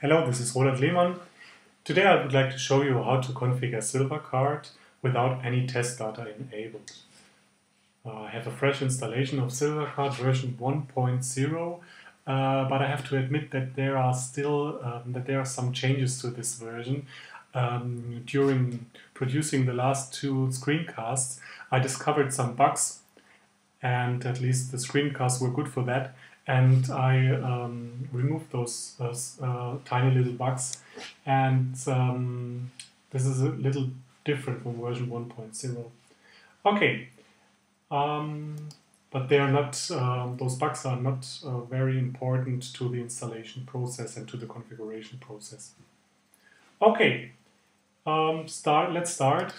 Hello, this is Roland Lehmann. Today I would like to show you how to configure SilverCart without any test data enabled. I have a fresh installation of SilverCart version 1.0, but I have to admit that there are some changes to this version. During producing the last two screencasts, I discovered some bugs, and at least the screencasts were good for that. And I removed those tiny little bugs, and this is a little different from version 1.0. Okay, but they are not; those bugs are not very important to the installation process and to the configuration process. Okay, let's start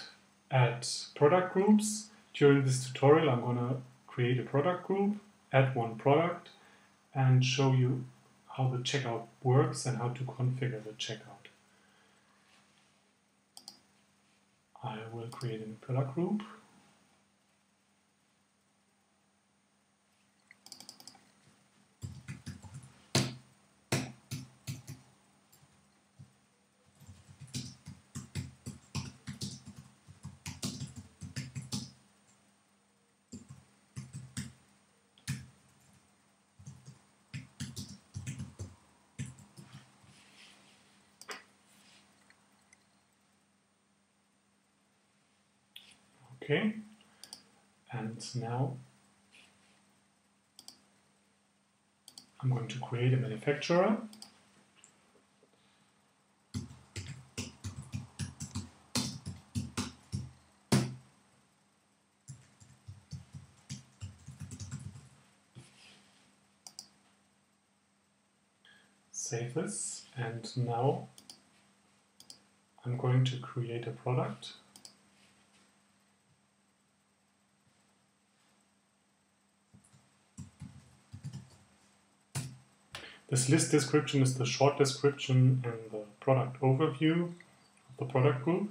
at product groups. During this tutorial, I'm going to create a product group, add one product, and show you how the checkout works and how to configure the checkout. I will create a new product group. Okay, and now I'm going to create a manufacturer. Save this, and now I'm going to create a product. This list description is the short description and the product overview of the product group.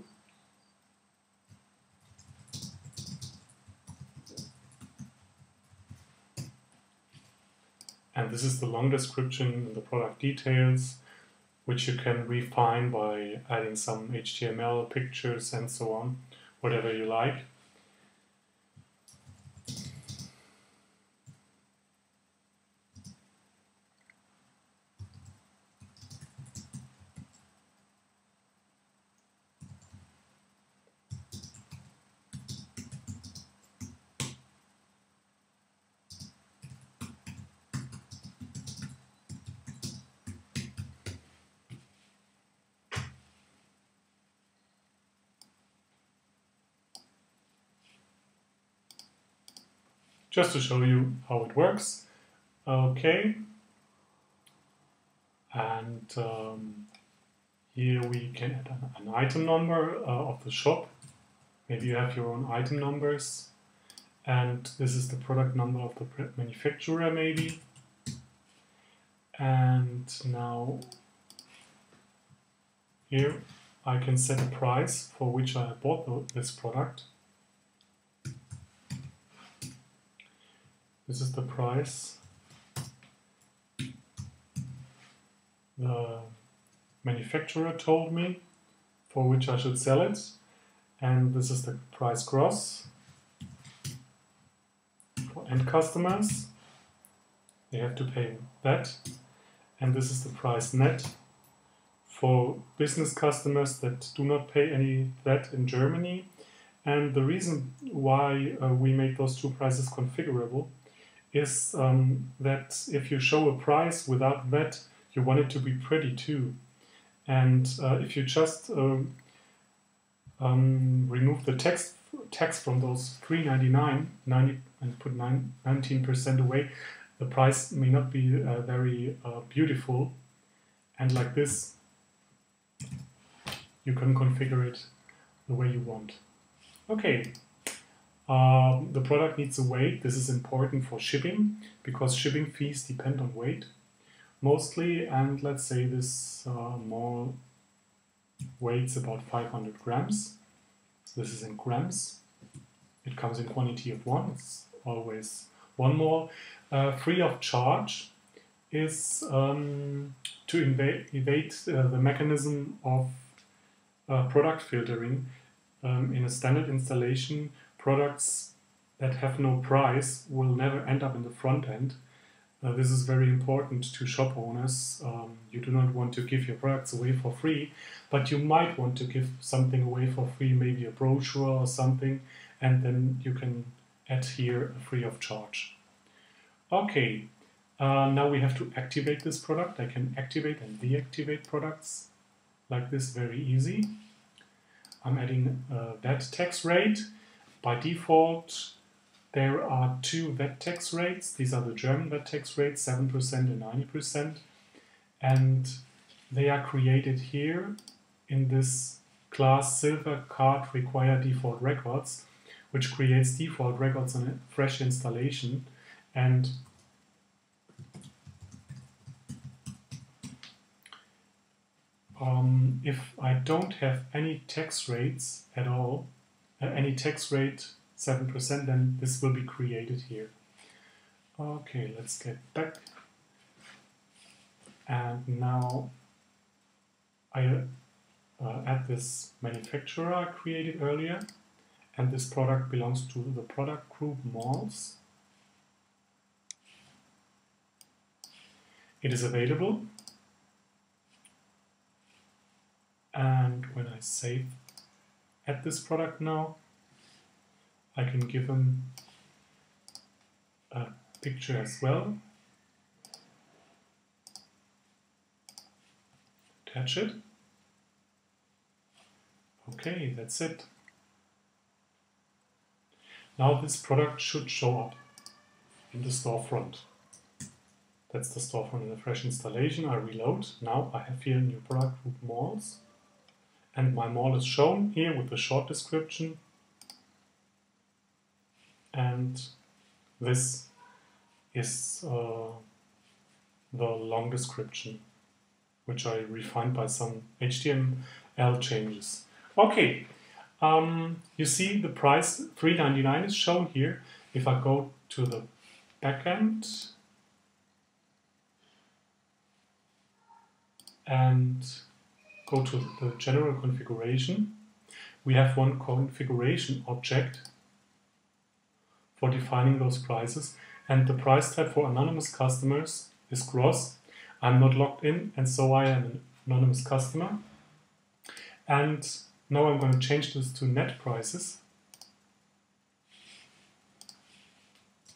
And this is the long description and the product details, which you can refine by adding some HTML, pictures, and so on, whatever you like. Just to show you how it works. Okay, and here we can add an item number of the shop. Maybe you have your own item numbers, and this is the product number of the manufacturer maybe. And now here I can set a price for which I bought this product. This is the price the manufacturer told me for which I should sell it, and this is the price gross for end customers. They have to pay that, and this is the price net for business customers that do not pay any VAT in Germany. And the reason why we make those two prices configurable is that if you show a price without VAT, you want it to be pretty too. And if you just remove the tax from those $3.99 and put 19% away, the price may not be very beautiful. And like this, you can configure it the way you want. Okay. The product needs a weight. This is important for shipping because shipping fees depend on weight mostly, and let's say this more weights about 500 grams. This is in grams. It comes in quantity of 1. It's always one more. Free of charge is to evade the mechanism of product filtering. In a standard installation, products that have no price will never end up in the front end. This is very important to shop owners. You do not want to give your products away for free, but you might want to give something away for free, maybe a brochure or something, and then you can add here free of charge. Okay, now we have to activate this product. I can activate and deactivate products like this, very easy. I'm adding a VAT tax rate. By default, there are two VAT tax rates. These are the German VAT tax rates, 7% and 90%. And they are created here in this class SilverCart require default records, which creates default records on a fresh installation. And if I don't have any tax rates at all, any tax rate 7%, then this will be created here. Okay, let's get back. And now I add this manufacturer I created earlier, and this product belongs to the product group malls. It is available. And when I save add this product now, I can give them a picture as well. Attach it. Okay, that's it. Now this product should show up in the storefront. That's the storefront in a fresh installation. I reload. Now I have here a new product group malls. And my mall is shown here with the short description. And this is the long description, which I refined by some HTML changes. Okay, you see the price $3.99 is shown here. If I go to the backend and go to the general configuration, we have one configuration object for defining those prices, and the price type for anonymous customers is gross. I'm not logged in, and so I am an anonymous customer. And now I'm going to change this to net prices.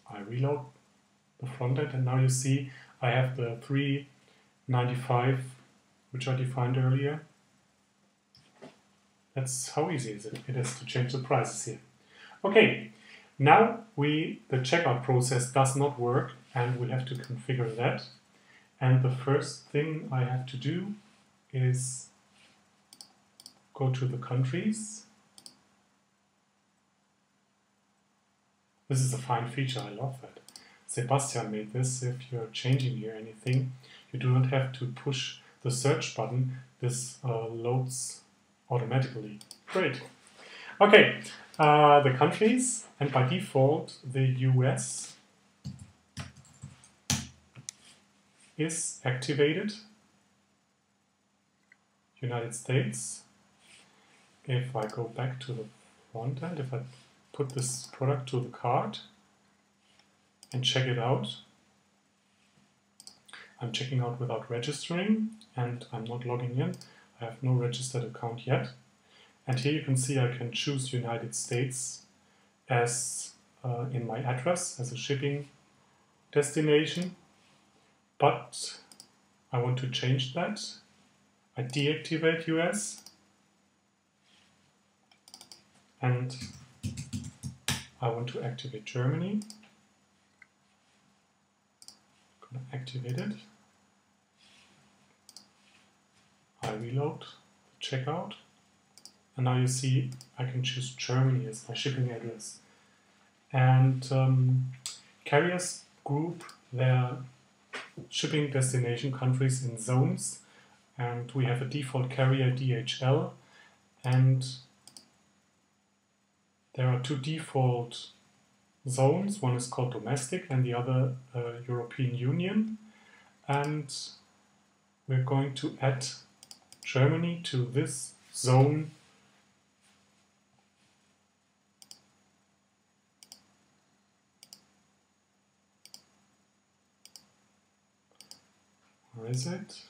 I reload the front end, and now you see I have the $3.95, which I defined earlier. That's how easy it is to change the prices here. Okay, now the checkout process does not work, and we have to configure that. And the first thing I have to do is go to the countries. This is a fine feature, I love that. Sebastian made this. If you're changing here anything, you do not have to push the search button. This loads automatically. Great. Okay, the countries, and by default the US is activated. United States. If I go back to the front end, if I put this product to the cart and check it out, I'm checking out without registering, and I'm not logging in. I have no registered account yet. And here you can see I can choose United States as in my address as a shipping destination, but I want to change that. I deactivate US, and I want to activate Germany. I'm going to activate it. I reload the checkout, and now you see I can choose Germany as my shipping address. And carriers group their shipping destination countries in zones, and we have a default carrier DHL, and there are two default zones. One is called domestic and the other European Union. and we're going to add Germany to this zone. Where is it?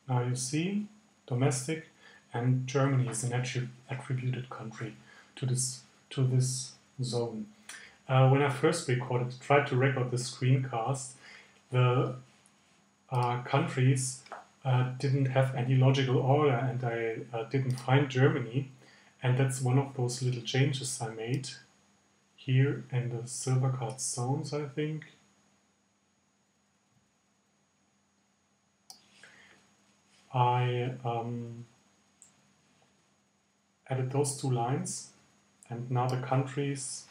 Now you see domestic, and Germany is an attributed country to this zone. When I first tried to record the screencast, the countries didn't have any logical order, and I didn't find Germany, and that's one of those little changes I made here in the SilverCart zones, I think. I added those two lines, and now the countries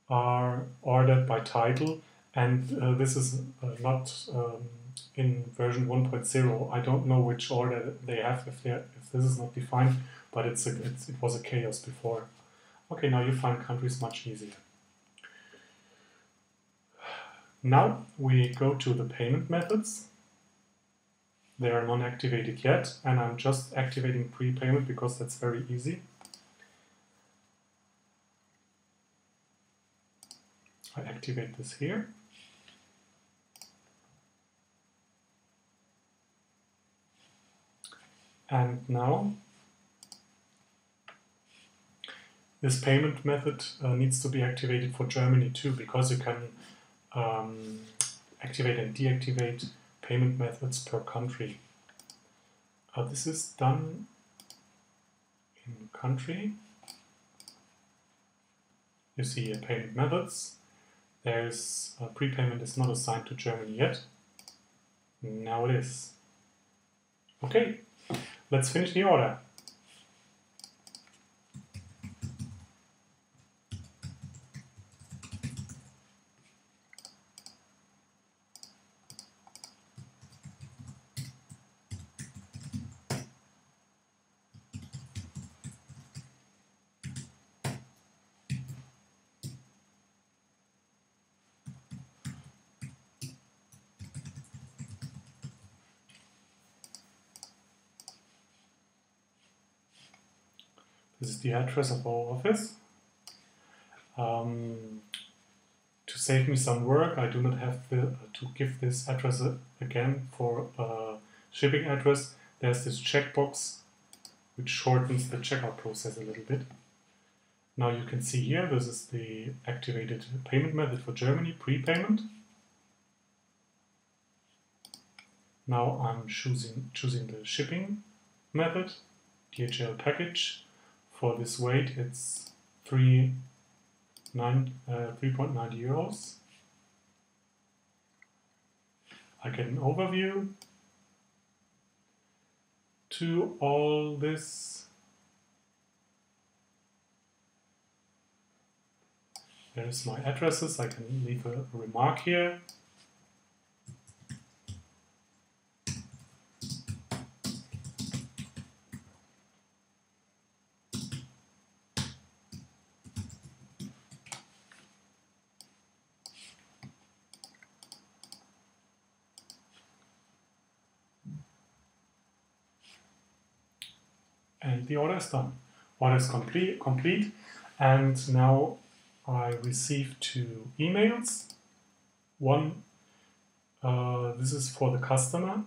are ordered by title, and this is not in version 1.0. I don't know which order they have if this is not defined, but it was a chaos before. Okay, now you find countries much easier. Now we go to the payment methods. They are not activated yet, and I'm just activating prepayment because that's very easy. I activate this here. And now this payment method needs to be activated for Germany too, because you can activate and deactivate payment methods per country. This is done in country. You see here payment methods. There's prepayment is not assigned to Germany yet. Now it is. Okay, let's finish the order. This is the address of our office. To save me some work, I do not have to give this address again for shipping address. There's this checkbox which shortens the checkout process a little bit. Now you can see here, this is the activated payment method for Germany, prepayment. Now I'm choosing the shipping method, DHL package. For this weight, it's 3.90 euros. I get an overview to all this. There's my addresses. I can leave a remark here. And the order is done. Order is complete. And now I received 2 emails. One, this is for the customer.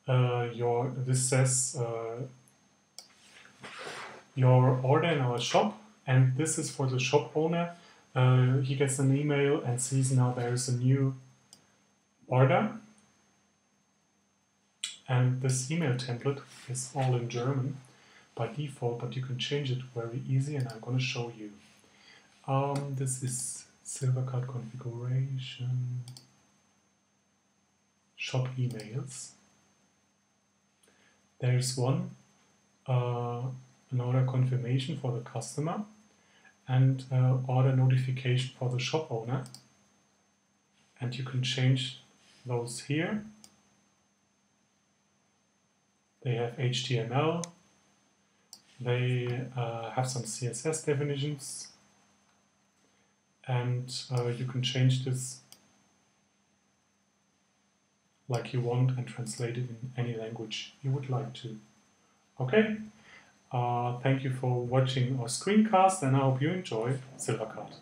This says your order in our shop, and this is for the shop owner. He gets an email and sees now there is a new order. And this email template is all in German by default, but you can change it very easy, and I'm going to show you. This is SilverCart configuration, shop emails. There's one, an order confirmation for the customer, and order notification for the shop owner. And you can change those here. They have HTML, They have some CSS definitions, and you can change this like you want and translate it in any language you would like to. Okay, thank you for watching our screencast, and I hope you enjoy SilverCart.